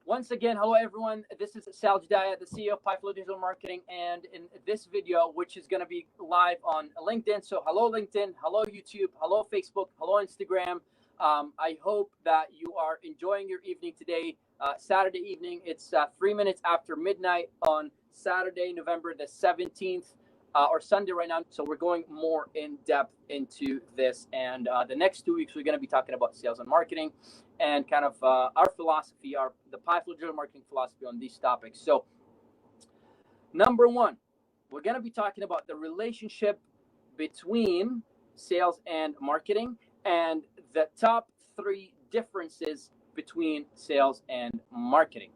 Once again, hello everyone. This is Sal Judyyah, the CEO of PiFlow Digital Marketing, and in this video, which is going to be live on LinkedIn. So, hello LinkedIn, hello YouTube, hello Facebook, hello Instagram. I hope that you are enjoying your evening today, Saturday evening. It's 3 minutes after midnight on Saturday, November the 17th, or Sunday right now. So we're going more in depth into this, and the next 2 weeks we're going to be talking about sales and marketing, and kind of our philosophy, the PiFlow digital marketing philosophy on these topics. So, number one, we're going to be talking about the relationship between sales and marketing, and the top 3 differences between sales and marketing.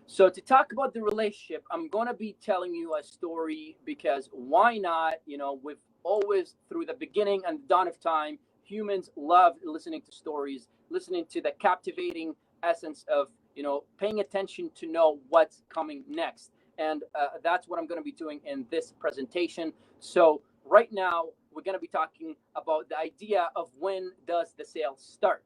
So to talk about the relationship, I'm going to be telling you a story because why not? We've always, through the beginning and the dawn of time, humans love listening to stories, listening to the captivating essence of, paying attention to know what's coming next. And that's what I'm going to be doing in this presentation. So right now, we're going to be talking about the idea of when does the sale start.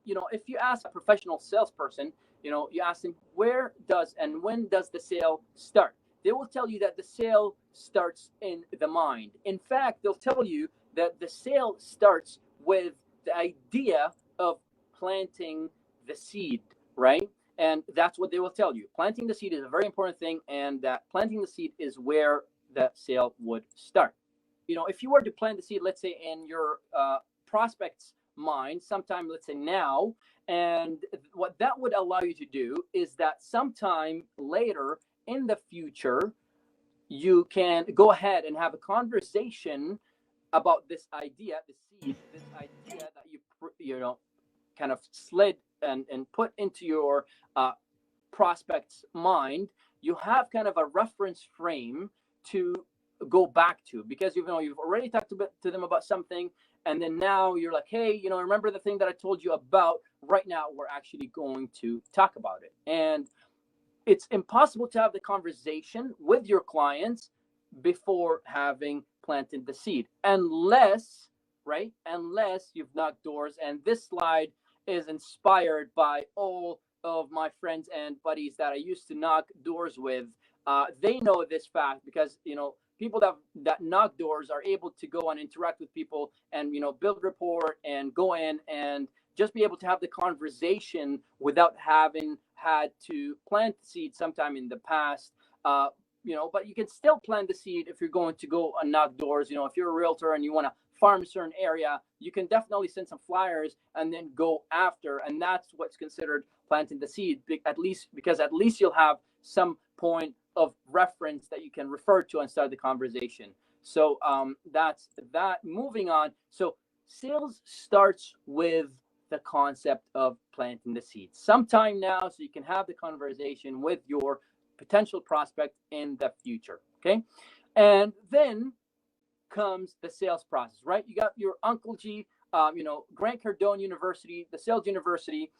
If you ask a professional salesperson, you ask them where does and when does the sale start, they will tell you that the sale starts in the mind. In fact, they'll tell you that the sale starts with the idea of planting the seed, right? And that's what they will tell you. Planting the seed is a very important thing, and that planting the seed is where the sale would start. If you were to plant the seed, let's say in your prospect's mind, sometime, let's say now, and what that would allow you to do is that sometime later in the future, you can go ahead and have a conversation about this idea, the seed, this idea that you kind of slid and put into your prospect's mind. You have kind of a reference frame to go back to, because you've already talked to them about something, and then now you're like, hey, remember the thing that I told you about? Right now we're actually going to talk about it. And it's impossible to have the conversation with your clients before having planted the seed, unless you've knocked doors. And this slide is inspired by all of my friends and buddies that I used to knock doors with. They know this fact because people that knock doors are able to go and interact with people and build rapport and go in and just be able to have the conversation without having had to plant the seed sometime in the past. But you can still plant the seed if you're going to go and knock doors. If you're a realtor and you want to farm a certain area, you can definitely send some flyers and then go after, and that's what's considered planting the seed, because at least you'll have some point of reference that you can refer to and start the conversation. So that's that. Moving on. So sales starts with the concept of planting the seed sometime now, so you can have the conversation with your potential prospect in the future. Okay. And then comes the sales process, right? You got your Uncle G, Grant Cardone University, the sales university.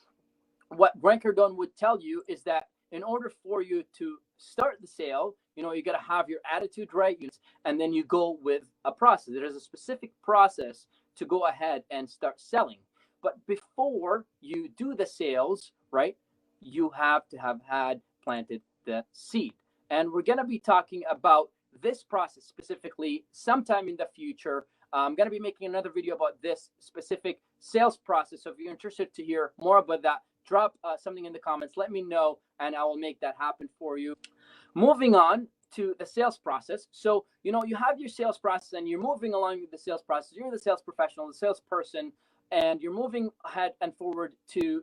What Grant Cardone would tell you is that in order for you to start the sale, you got to have your attitude right, and then you go with a process. There is a specific process to go ahead and start selling. But before you do the sales, right, you have to have had planted the seed. And we're going to be talking about this process specifically sometime in the future. I'm going to be making another video about this specific sales process. So if you're interested to hear more about that, drop something in the comments. Let me know, and I will make that happen for you. Moving on to the sales process. So, you have your sales process and you're moving along with the sales process. You're the sales professional, the salesperson, and you're moving ahead and forward to,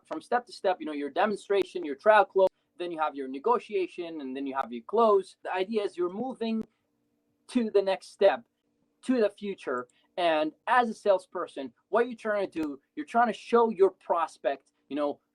from step to step, your demonstration, your trial close, then you have your negotiation, and then you have your close. The idea is you're moving to the next step, to the future. And as a salesperson, what you're trying to do, you're trying to show your prospect,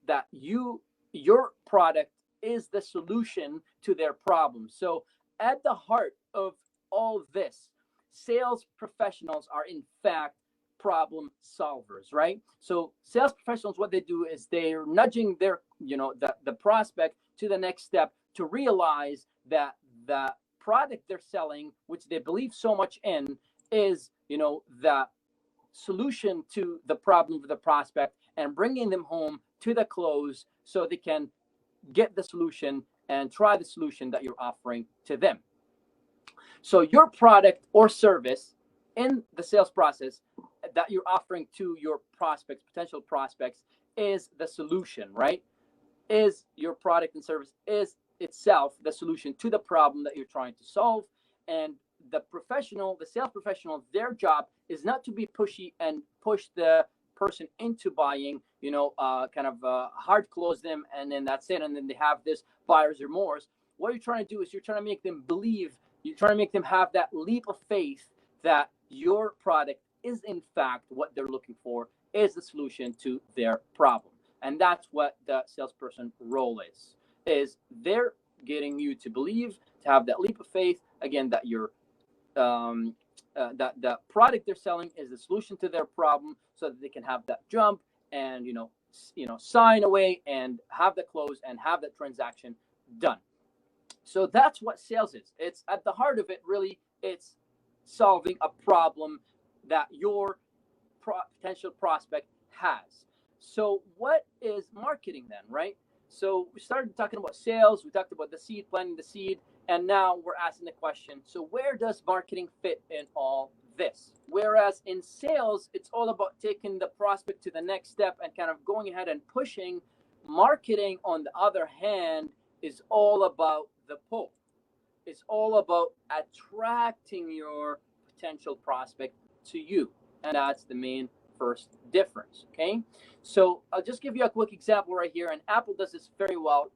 that your product is the solution to their problem. So at the heart of all this, sales professionals are in fact problem solvers, right? So sales professionals, what they do is they're nudging their, the prospect to the next step to realize that the product they're selling, which they believe so much in, is, the solution to the problem of the prospect, and bringing them home to the close so they can get the solution and try the solution that you're offering to them. So your product or service in the sales process that you're offering to your prospects, potential prospects, is the solution, right? Is your product and service is itself the solution to the problem that you're trying to solve. And the professional, the sales professional, their job is not to be pushy and push the person into buying, hard close them, and then that's it. And then they have this buyer's remorse. What you're trying to do is you're trying to make them believe, you're trying to make them have that leap of faith that your product is in fact what they're looking for, is the solution to their problem. And that's what the salesperson role is they're getting you to believe, to have that leap of faith, again, that your that the product they're selling is the solution to their problem, so that they can have that jump and sign away and have the close and have the transaction done. So that's what sales is. It's at the heart of it, really. It's solving a problem that your potential prospect has. So what is marketing then, right? So we started talking about sales, we talked about the seed, planting the seed, and now we're asking the question, so where does marketing fit in all this? Whereas in sales, it's all about taking the prospect to the next step and kind of going ahead and pushing. Marketing, on the other hand, is all about the pull. It's all about attracting your potential prospect to you. And that's the main first difference, okay? So I'll just give you a quick example right here, and Apple does this very well.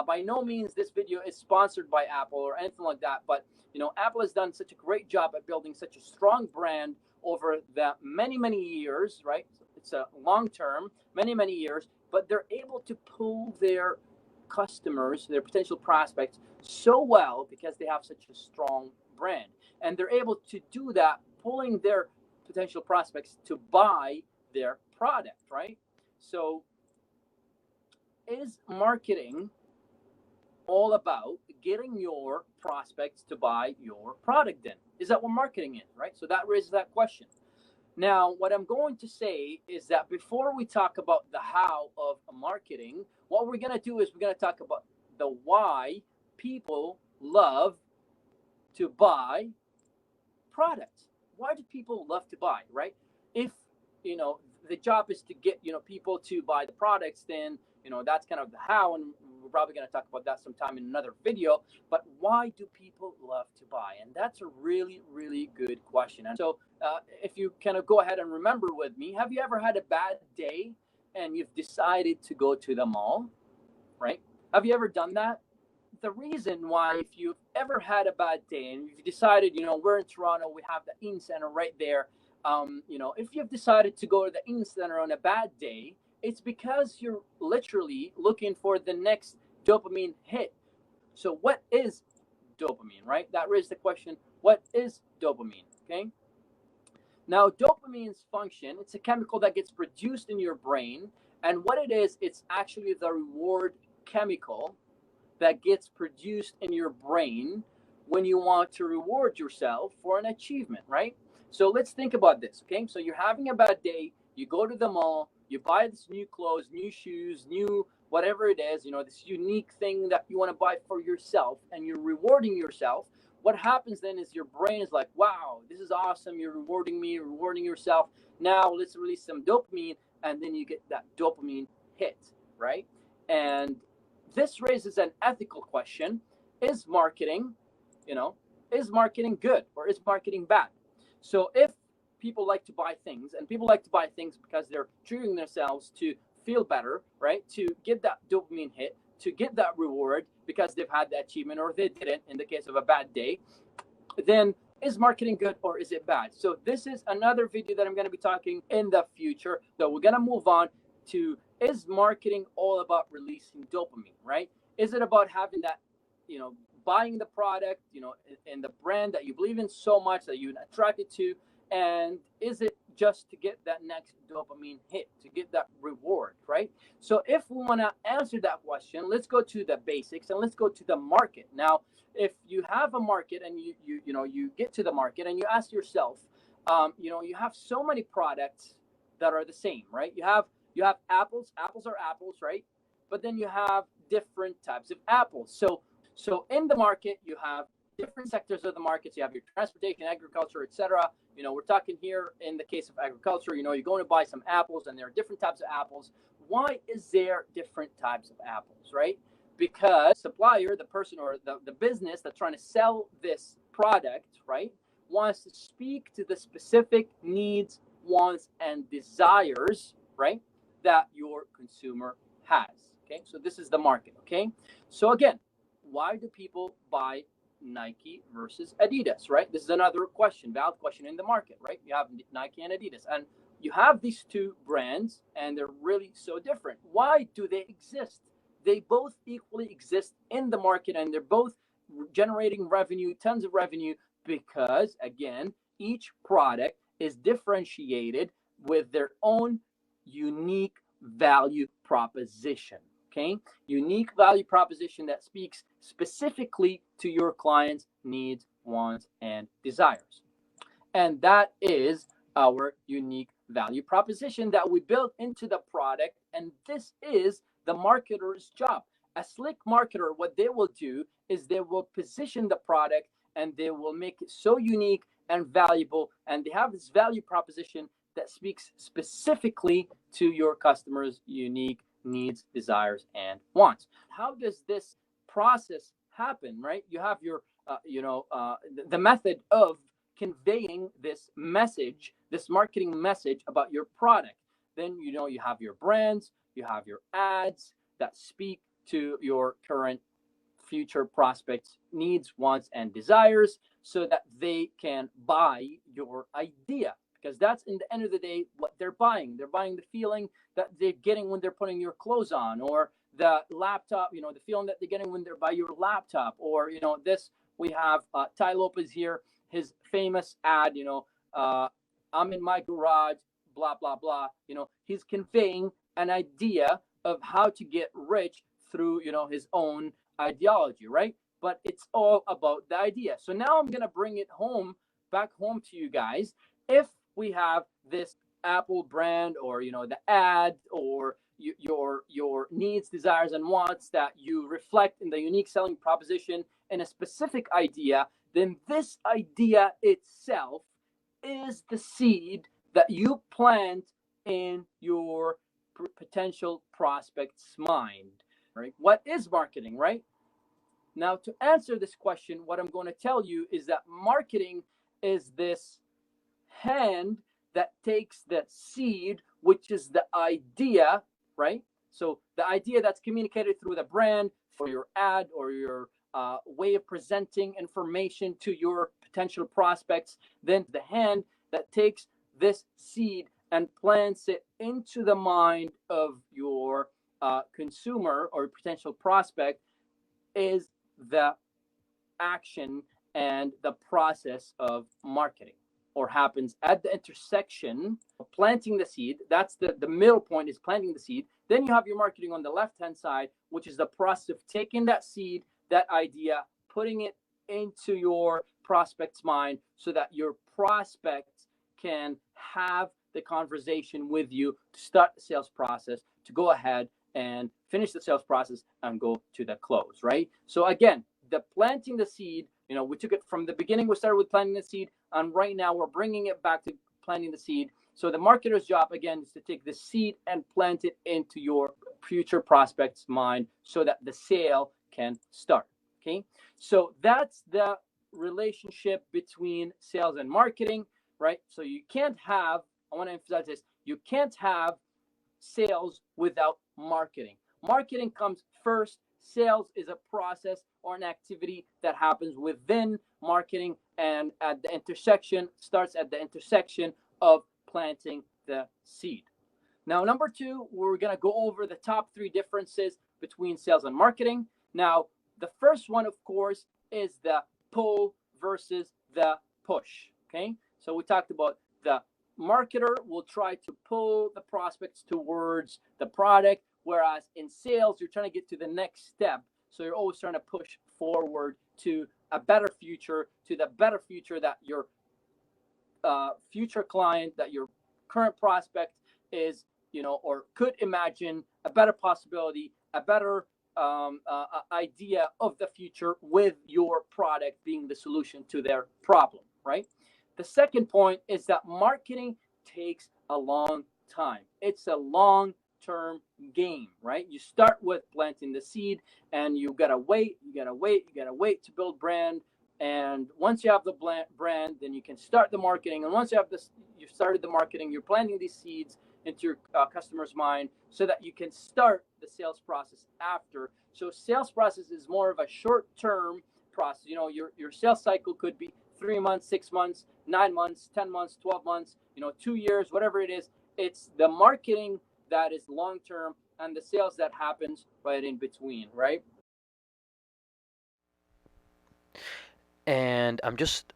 By no means this video is sponsored by Apple or anything like that, but Apple has done such a great job at building such a strong brand over the many years, right? It's a long term, many years, but they're able to pull their customers, their potential prospects, so well because they have such a strong brand, and they're able to do that, pulling their potential prospects to buy their product, right? So is marketing all about getting your prospects to buy your product then? Is that what marketing is, right? So that raises that question. Now, what I'm going to say is that before we talk about the how of marketing, what we're going to do is we're going to talk about the why people love to buy products. Why do people love to buy, right? If, the job is to get, people to buy the products, then, that's kind of the how, and we're probably going to talk about that sometime in another video. But why do people love to buy? And that's a really good question. And so if you kind of go ahead and remember with me, have you ever had a bad day and you've decided to go to the mall, right? Have you ever done that? The reason why, if you've ever had a bad day and you've decided, we're in Toronto, we have the In Center right there. If you've decided to go to the In Center on a bad day, it's because you're literally looking for the next dopamine hit. So what is dopamine, right? That raises the question, what is dopamine, okay? Now, dopamine's function, it's a chemical that gets produced in your brain. And what it is, it's actually the reward chemical that gets produced in your brain when you want to reward yourself for an achievement, right? So let's think about this, okay? So you're having a bad day, you go to the mall, you buy this new clothes, new shoes, new whatever it is, this unique thing that you want to buy for yourself, and you're rewarding yourself. What happens then is your brain is like, wow, this is awesome. You're rewarding me, you're rewarding yourself. Now let's release some dopamine, and then you get that dopamine hit, right? And this raises an ethical question. Is marketing, is marketing good or is marketing bad? So if people like to buy things, and people like to buy things because they're treating themselves to feel better, right? To get that dopamine hit, to get that reward because they've had the achievement or they didn't in the case of a bad day, then is marketing good or is it bad? So this is another video that I'm going to be talking in the future. So we're going to move on to, is marketing all about releasing dopamine, right? Is it about having that, buying the product, and the brand that you believe in so much that you're attracted to? And is it just to get that next dopamine hit, to get that reward, right? So if we want to answer that question, let's go to the basics and let's go to the market. Now, if you have a market and you get to the market and you ask yourself, you have so many products that are the same, right? You have you have apples. Apples are apples, right? But then you have different types of apples. So in the market, you have different sectors of the markets. You have your transportation, agriculture, etc. We're talking here in the case of agriculture. You're going to buy some apples, and there are different types of apples. Why is there different types of apples, right? Because supplier, the person or the business that's trying to sell this product, right, wants to speak to the specific needs, wants, and desires, right, that your consumer has. Okay, so this is the market. Okay, so again, why do people buy Nike versus Adidas, right? This is another question, valid question in the market, right? You have Nike and Adidas, and you have these two brands, and they're really so different. Why do they exist? They both equally exist in the market, and they're both generating revenue, tons of revenue, because again, each product is differentiated with their own unique value proposition. Okay, unique value proposition that speaks specifically to your client's needs, wants, and desires. And that is our unique value proposition that we built into the product. And this is the marketer's job. A slick marketer, what they will do is they will position the product and they will make it so unique and valuable. And they have this value proposition that speaks specifically to your customer's unique needs, desires, and wants. How does this process happen, right? You have your, the method of conveying this message, this marketing message about your product. Then, you have your brands, you have your ads that speak to your current future prospects' needs, wants, and desires so that they can buy your idea. Because that's, in the end of the day, what they're buying. They're buying the feeling that they're getting when they're putting your clothes on, or the laptop, the feeling that they're getting when they're by your laptop, or, this, we have Ty Lopez here, his famous ad, I'm in my garage, blah, blah, blah. He's conveying an idea of how to get rich through, his own ideology, right? But it's all about the idea. So now I'm going to bring it back home to you guys. If we have this Apple brand, or the ad, or your needs, desires, and wants that you reflect in the unique selling proposition in a specific idea, then this idea itself is the seed that you plant in your potential prospect's mind, right? What is marketing, right? Now, to answer this question, what I'm going to tell you is that marketing is this hand that takes the seed, which is the idea, right? So the idea that's communicated through the brand, for your ad, or your way of presenting information to your potential prospects. Then the hand that takes this seed and plants it into the mind of your consumer or potential prospect is the action and the process of marketing, or happens at the intersection of planting the seed. That's the middle point, is planting the seed. Then you have your marketing on the left-hand side, which is the process of taking that seed, that idea, putting it into your prospect's mind so that your prospects can have the conversation with you to start the sales process, to go ahead and finish the sales process and go to the close, right? So again, the planting the seed, we took it from the beginning, we started with planting the seed, and right now we're bringing it back to planting the seed. So the marketer's job, again, is to take the seed and plant it into your future prospect's mind so that the sale can start, okay? So that's the relationship between sales and marketing, right? So you can't have, I want to emphasize this, you can't have sales without marketing. Marketing comes first. Sales is a process or an activity that happens within marketing, and at the intersection, starts at the intersection of planting the seed. Now, number two, we're going to go over the top three differences between sales and marketing. Now, the first one, of course, is the pull versus the push, okay? So we talked about the marketer will try to pull the prospects towards the product, whereas in sales, you're trying to get to the next step. So you're always trying to push forward to a better future, to the better future that your future client, that your current prospect is, or could imagine a better possibility, a better idea of the future with your product being the solution to their problem, right? The second point is that marketing takes a long time. It's a long term game, right? You start with planting the seed and you gotta wait, to build brand. And once you have the brand, then you can start the marketing. And once you have this, you started the marketing, you're planting these seeds into your customer's mind so that you can start the sales process after. So sales process is more of a short-term process. Your sales cycle could be 3 months, 6 months, 9 months, 10 months, 12 months, 2 years, whatever it is. It's the marketing that is long-term and the sales that happens right in between, right? And I'm just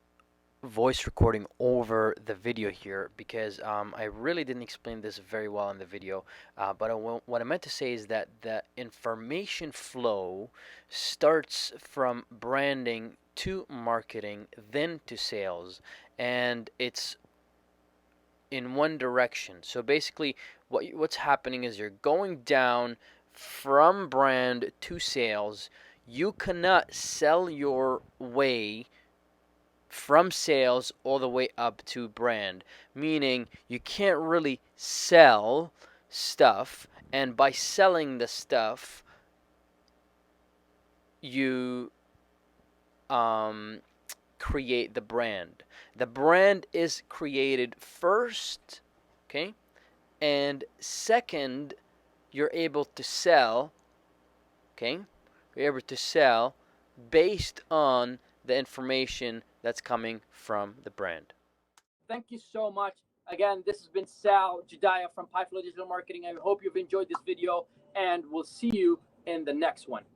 voice recording over the video here because I really didn't explain this very well in the video. But what I meant to say is that the information flow starts from branding to marketing, then to sales, and it's in one direction. So basically, what's happening is you're going down from brand to sales. You cannot sell your way from sales all the way up to brand, meaning you can't really sell stuff, and by selling the stuff, you create the brand. The brand is created first, okay, and second, you're able to sell, okay, you're able to sell based on the information that's coming from the brand. Thank you so much. Again, this has been Sal Judyyah from PiFlow Digital Marketing. I hope you've enjoyed this video, and we'll see you in the next one.